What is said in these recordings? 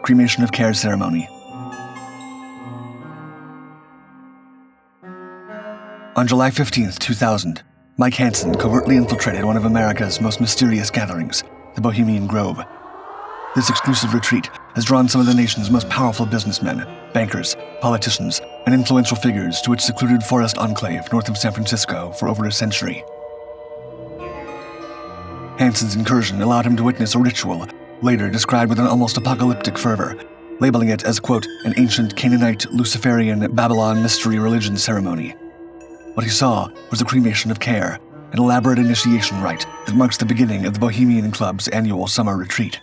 Cremation of Care ceremony. On July 15, 2000, Mike Hansen covertly infiltrated one of America's most mysterious gatherings, the Bohemian Grove. This exclusive retreat has drawn some of the nation's most powerful businessmen, bankers, politicians, and influential figures to its secluded forest enclave north of San Francisco for over a century. Hansen's incursion allowed him to witness a ritual, later described with an almost apocalyptic fervor, labeling it as, quote, an ancient Canaanite, Luciferian, Babylon mystery religion ceremony. What he saw was the cremation of care, an elaborate initiation rite that marks the beginning of the Bohemian Club's annual summer retreat.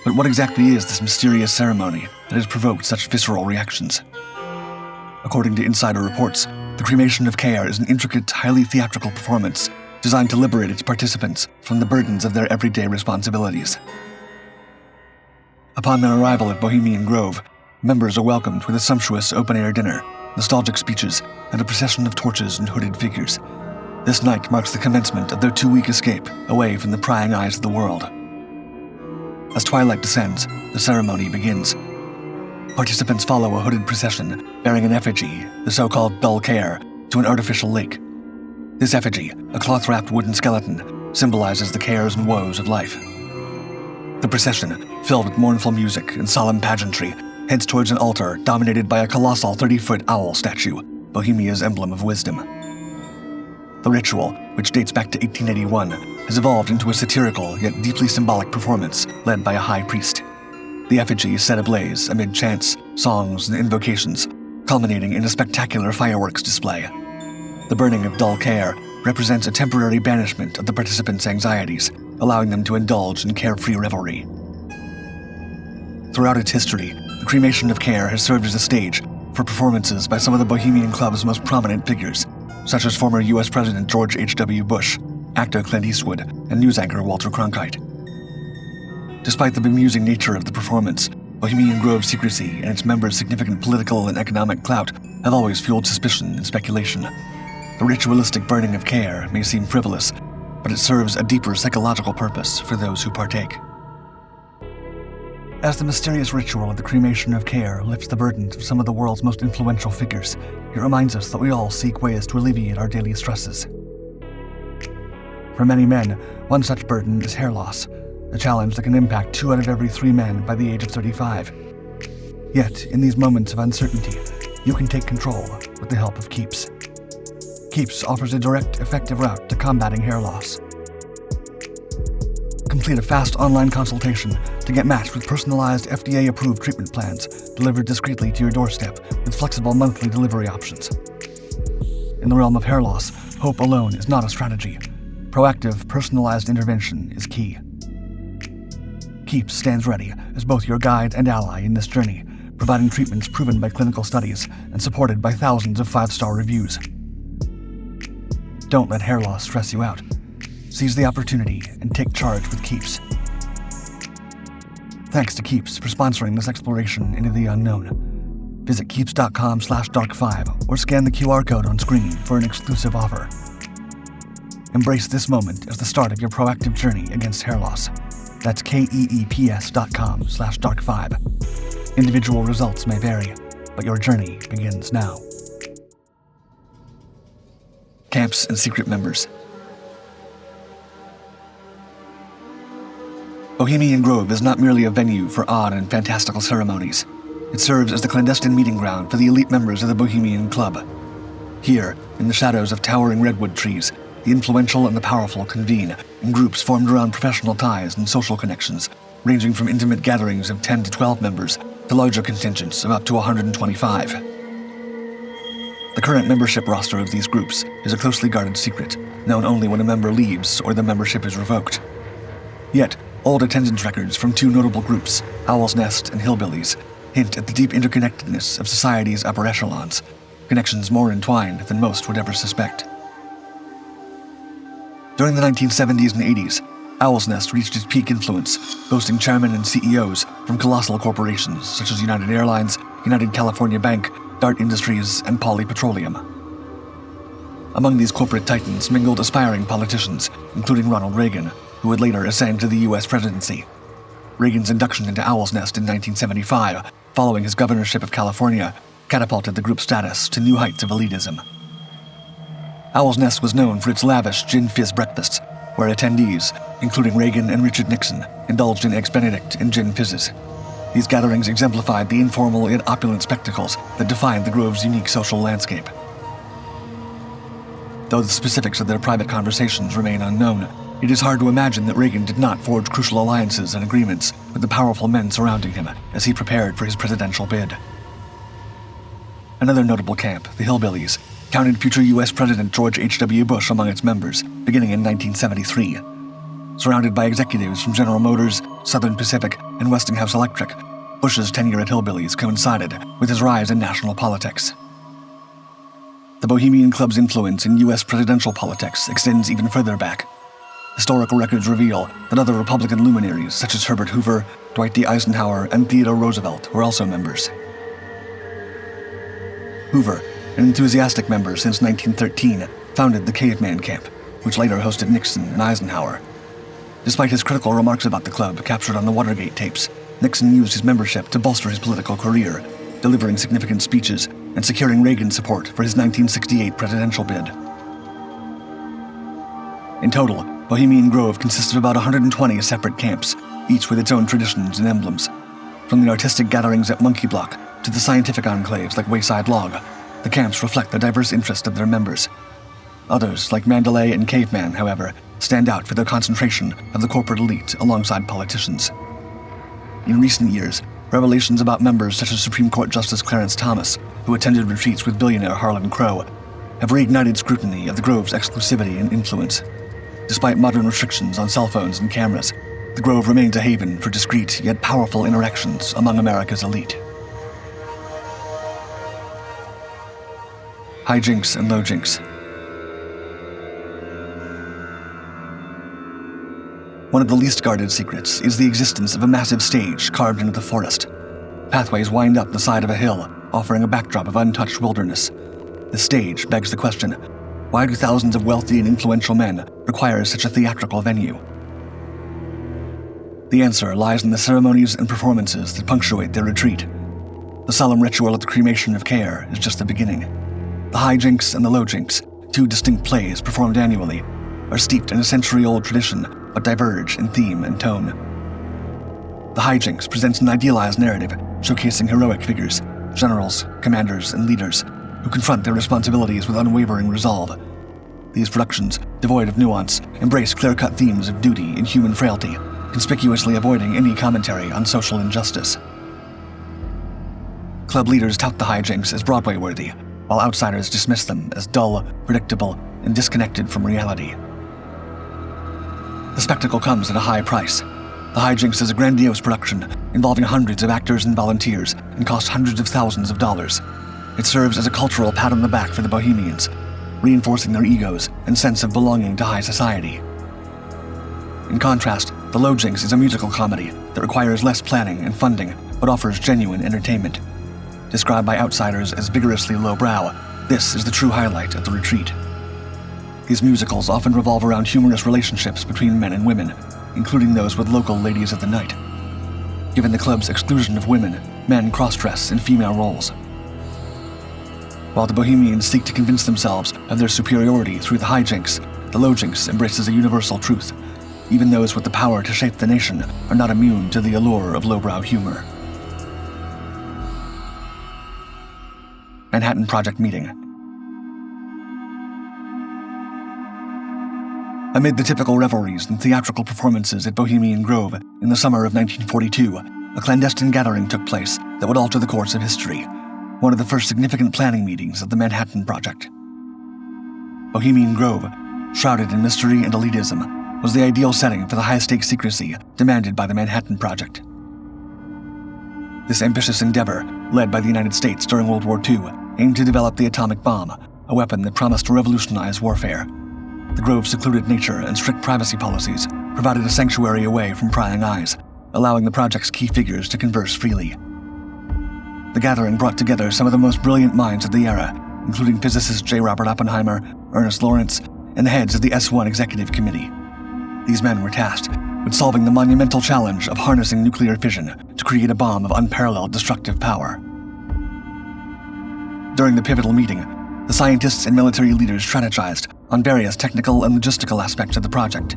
But what exactly is this mysterious ceremony that has provoked such visceral reactions? According to insider reports, the cremation of care is an intricate, highly theatrical performance designed to liberate its participants from the burdens of their everyday responsibilities. Upon their arrival at Bohemian Grove, members are welcomed with a sumptuous open-air dinner, nostalgic speeches, and a procession of torches and hooded figures. This night marks the commencement of their 2-week escape away from the prying eyes of the world. As twilight descends, the ceremony begins. Participants follow a hooded procession bearing an effigy, the so-called Dull Care, to an artificial lake. This effigy, a cloth-wrapped wooden skeleton, symbolizes the cares and woes of life. The procession, filled with mournful music and solemn pageantry, heads towards an altar dominated by a colossal 30-foot owl statue, Bohemia's emblem of wisdom. The ritual, which dates back to 1881, has evolved into a satirical yet deeply symbolic performance led by a high priest. The effigy is set ablaze amid chants, songs, and invocations, culminating in a spectacular fireworks display. The burning of Dull Care represents a temporary banishment of the participants' anxieties, allowing them to indulge in carefree revelry. Throughout its history, the cremation of care has served as a stage for performances by some of the Bohemian Club's most prominent figures, such as former U.S. President George H.W. Bush, actor Clint Eastwood, and news anchor Walter Cronkite. Despite the bemusing nature of the performance, Bohemian Grove's secrecy and its members' significant political and economic clout have always fueled suspicion and speculation. The ritualistic burning of care may seem frivolous, but it serves a deeper psychological purpose for those who partake. As the mysterious ritual of the cremation of care lifts the burdens of some of the world's most influential figures, it reminds us that we all seek ways to alleviate our daily stresses. For many men, one such burden is hair loss, a challenge that can impact 2 out of every 3 men by the age of 35. Yet, in these moments of uncertainty, you can take control with the help of Keeps. Keeps offers a direct, effective route to combating hair loss. Complete a fast online consultation to get matched with personalized FDA-approved treatment plans delivered discreetly to your doorstep with flexible monthly delivery options. In the realm of hair loss, hope alone is not a strategy. Proactive, personalized intervention is key. Keeps stands ready as both your guide and ally in this journey, providing treatments proven by clinical studies and supported by thousands of 5-star reviews. Don't let hair loss stress you out. Seize the opportunity and take charge with Keeps. Thanks to Keeps for sponsoring this exploration into the unknown. Visit keeps.com/dark5 or scan the QR code on screen for an exclusive offer. Embrace this moment as the start of your proactive journey against hair loss. That's keeps.com/dark5. Individual results may vary, but your journey begins now. Camps and secret members. Bohemian Grove is not merely a venue for odd and fantastical ceremonies. It serves as the clandestine meeting ground for the elite members of the Bohemian Club. Here, in the shadows of towering redwood trees, the influential and the powerful convene in groups formed around professional ties and social connections, ranging from intimate gatherings of 10 to 12 members to larger contingents of up to 125. The current membership roster of these groups is a closely guarded secret, known only when a member leaves or the membership is revoked. Yet, old attendance records from 2 notable groups, Owl's Nest and Hillbillies, hint at the deep interconnectedness of society's upper echelons, connections more entwined than most would ever suspect. During the 1970s and 80s, Owl's Nest reached its peak influence, boasting chairmen and CEOs from colossal corporations such as United Airlines, United California Bank, Dart Industries, and Poly Petroleum. Among these corporate titans mingled aspiring politicians, including Ronald Reagan, who would later ascend to the U.S. presidency. Reagan's induction into Owl's Nest in 1975, following his governorship of California, catapulted the group's status to new heights of elitism. Owl's Nest was known for its lavish gin fizz breakfasts, where attendees, including Reagan and Richard Nixon, indulged in Eggs Benedict and gin fizzes. These gatherings exemplified the informal yet opulent spectacles that defined the Grove's unique social landscape. Though the specifics of their private conversations remain unknown, it is hard to imagine that Reagan did not forge crucial alliances and agreements with the powerful men surrounding him as he prepared for his presidential bid. Another notable camp, the Hillbillies, counted future U.S. President George H.W. Bush among its members, beginning in 1973. Surrounded by executives from General Motors, Southern Pacific, and Westinghouse Electric, Bush's tenure at Hillbillies coincided with his rise in national politics. The Bohemian Club's influence in U.S. presidential politics extends even further back. Historical records reveal that other Republican luminaries such as Herbert Hoover, Dwight D. Eisenhower, and Theodore Roosevelt were also members. Hoover, an enthusiastic member since 1913, founded the Caveman Camp, which later hosted Nixon and Eisenhower. Despite his critical remarks about the club captured on the Watergate tapes, Nixon used his membership to bolster his political career, delivering significant speeches and securing Reagan's support for his 1968 presidential bid. In total, Bohemian Grove consists of about 120 separate camps, each with its own traditions and emblems. From the artistic gatherings at Monkey Block to the scientific enclaves like Wayside Log, the camps reflect the diverse interests of their members. Others, like Mandalay and Caveman, however, stand out for their concentration of the corporate elite alongside politicians. In recent years, revelations about members such as Supreme Court Justice Clarence Thomas, who attended retreats with billionaire Harlan Crow, have reignited scrutiny of the Grove's exclusivity and influence. Despite modern restrictions on cell phones and cameras, the Grove remains a haven for discreet yet powerful interactions among America's elite. High jinks and low jinks. One of the least guarded secrets is the existence of a massive stage carved into the forest. Pathways wind up the side of a hill, offering a backdrop of untouched wilderness. The stage begs the question, why do thousands of wealthy and influential men require such a theatrical venue? The answer lies in the ceremonies and performances that punctuate their retreat. The solemn ritual at the cremation of Care is just the beginning. The high jinks and the low jinks, two distinct plays performed annually, are steeped in a century-old tradition but diverge in theme and tone. The hijinks presents an idealized narrative showcasing heroic figures, generals, commanders, and leaders who confront their responsibilities with unwavering resolve. These productions, devoid of nuance, embrace clear-cut themes of duty and human frailty, conspicuously avoiding any commentary on social injustice. Club leaders tout the hijinks as Broadway-worthy, while outsiders dismiss them as dull, predictable, and disconnected from reality. The spectacle comes at a high price. The hijinks is a grandiose production involving hundreds of actors and volunteers and costs hundreds of thousands of dollars. It serves as a cultural pat on the back for the Bohemians, reinforcing their egos and sense of belonging to high society. In contrast, the low jinks is a musical comedy that requires less planning and funding but offers genuine entertainment. Described by outsiders as vigorously lowbrow, this is the true highlight of the retreat. These musicals often revolve around humorous relationships between men and women, including those with local ladies of the night. Given the club's exclusion of women, men cross-dress in female roles. While the Bohemians seek to convince themselves of their superiority through the hijinks, the low jinks embraces a universal truth. Even those with the power to shape the nation are not immune to the allure of lowbrow humor. Manhattan Project meeting. Amid the typical revelries and theatrical performances at Bohemian Grove in the summer of 1942, a clandestine gathering took place that would alter the course of history, one of the first significant planning meetings of the Manhattan Project. Bohemian Grove, shrouded in mystery and elitism, was the ideal setting for the high-stakes secrecy demanded by the Manhattan Project. This ambitious endeavor, led by the United States during World War II, aimed to develop the atomic bomb, a weapon that promised to revolutionize warfare. The Grove's secluded nature and strict privacy policies provided a sanctuary away from prying eyes, allowing the project's key figures to converse freely. The gathering brought together some of the most brilliant minds of the era, including physicists J. Robert Oppenheimer, Ernest Lawrence, and the heads of the S1 Executive Committee. These men were tasked with solving the monumental challenge of harnessing nuclear fission to create a bomb of unparalleled destructive power. During the pivotal meeting, the scientists and military leaders strategized on various technical and logistical aspects of the project.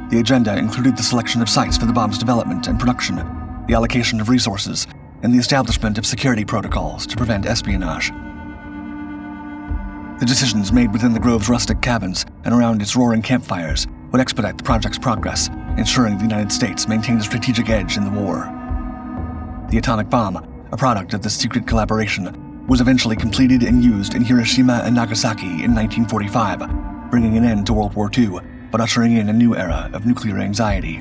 The agenda included the selection of sites for the bomb's development and production, the allocation of resources, and the establishment of security protocols to prevent espionage. The decisions made within the Grove's rustic cabins and around its roaring campfires would expedite the project's progress, ensuring the United States maintained a strategic edge in the war. The atomic bomb, a product of this secret collaboration, was eventually completed and used in Hiroshima and Nagasaki in 1945, bringing an end to World War II, but ushering in a new era of nuclear anxiety.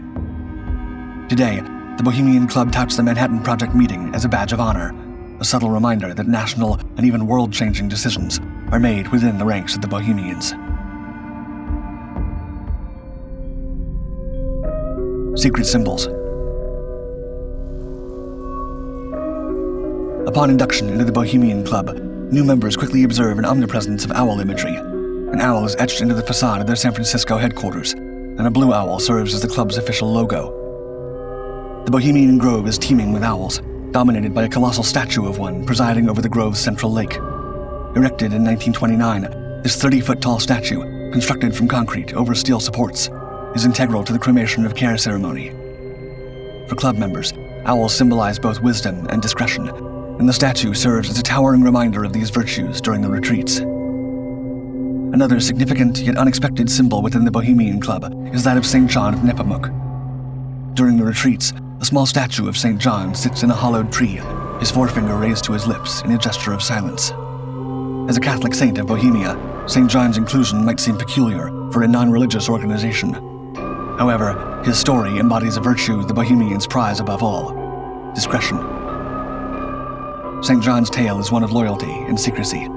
Today, the Bohemian Club touts the Manhattan Project meeting as a badge of honor, a subtle reminder that national and even world-changing decisions are made within the ranks of the Bohemians. Secret symbols. Upon induction into the Bohemian Club, new members quickly observe an omnipresence of owl imagery. An owl is etched into the facade of their San Francisco headquarters, and a blue owl serves as the club's official logo. The Bohemian Grove is teeming with owls, dominated by a colossal statue of one presiding over the Grove's central lake. Erected in 1929, this 30-foot-tall statue, constructed from concrete over steel supports, is integral to the cremation of care ceremony. For club members, owls symbolize both wisdom and discretion, and the statue serves as a towering reminder of these virtues during the retreats. Another significant yet unexpected symbol within the Bohemian Club is that of St. John of Nepomuk. During the retreats, a small statue of St. John sits in a hollowed tree, his forefinger raised to his lips in a gesture of silence. As a Catholic saint of Bohemia, St. John's inclusion might seem peculiar for a non-religious organization. However, his story embodies a virtue the Bohemians prize above all: discretion. St. John's tale is one of loyalty and secrecy.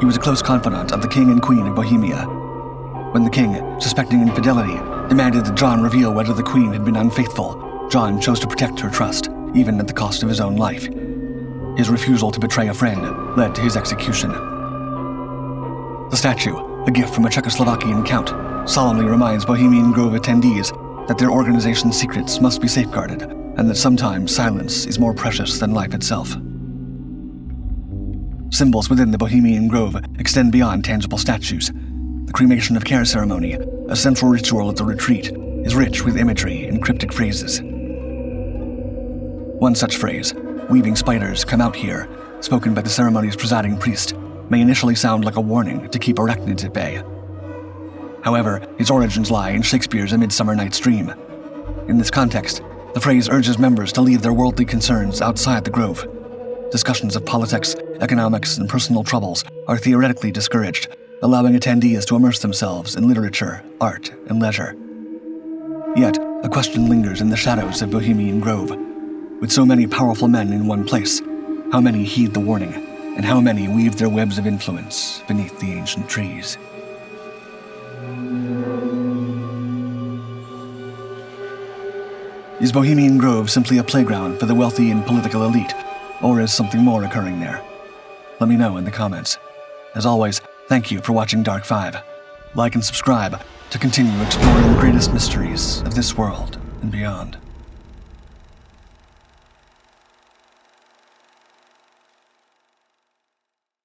He was a close confidant of the King and Queen of Bohemia. When the king, suspecting infidelity, demanded that John reveal whether the Queen had been unfaithful, John chose to protect her trust, even at the cost of his own life. His refusal to betray a friend led to his execution. The statue, a gift from a Czechoslovakian count, solemnly reminds Bohemian Grove attendees that their organization's secrets must be safeguarded, and that sometimes silence is more precious than life itself. Symbols within the Bohemian Grove extend beyond tangible statues. The cremation of care ceremony, a central ritual of the retreat, is rich with imagery and cryptic phrases. One such phrase, "Weaving spiders come out here," spoken by the ceremony's presiding priest, may initially sound like a warning to keep arachnids at bay. However, its origins lie in Shakespeare's A Midsummer Night's Dream. In this context, the phrase urges members to leave their worldly concerns outside the grove. Discussions of politics, economics, and personal troubles are theoretically discouraged, allowing attendees to immerse themselves in literature, art, and leisure. Yet, a question lingers in the shadows of Bohemian Grove. With so many powerful men in one place, how many heed the warning, and how many weave their webs of influence beneath the ancient trees? Is Bohemian Grove simply a playground for the wealthy and political elite, or is something more occurring there? Let me know in the comments. As always, thank you for watching Dark 5. Like and subscribe to continue exploring the greatest mysteries of this world and beyond.